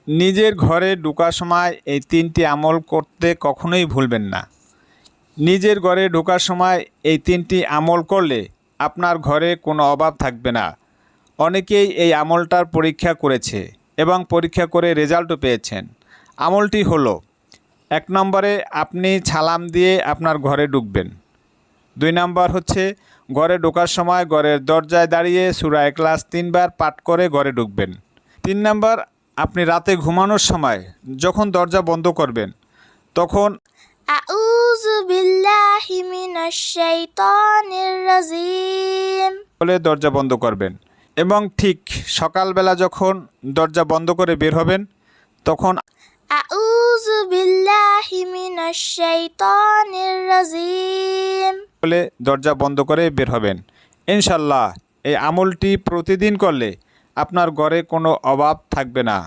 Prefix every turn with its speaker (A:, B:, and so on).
A: নিজের ঘরে ঢোকার সময় এই 3টি আমল করতে কখনোই ভুলবেন না। নিজের ঘরে ঢোকার সময় এই 3টি আমল করলে আপনার ঘরে কোনো অভাব থাকবে না। অনেকেই এই আমলটার পরীক্ষা করেছে এবং পরীক্ষা করে রেজাল্টও পেয়েছেন। আমলটি হলো, 1 নম্বরে আপনি সালাম দিয়ে আপনার ঘরে ঢুকবেন। 2 নম্বর হচ্ছে ঘরে ঢোকার সময় ঘরের দরজায় দাঁড়িয়ে সূরা ইখলাস 3 বার পাঠ করে ঘরে ঢুকবেন। 3 নম্বর, আপনি রাতে ঘুমানোর সময় যখন দরজা বন্ধ করবেন তখন
B: আউযু বিল্লাহি মিনাশ শাইতানির রাজিম
A: বলে দরজা বন্ধ করবেন এবং ঠিক সকালবেলা যখন দরজা বন্ধ করে বের হবেন তখন
B: আউযু বিল্লাহি মিনাশ শাইতানির রাজিম
A: বলে দরজা বন্ধ করে বের হবেন। ইনশাআল্লাহ এই আমলটি প্রতিদিন করলে আপনার ঘরে কোনো অভাব থাকবে না।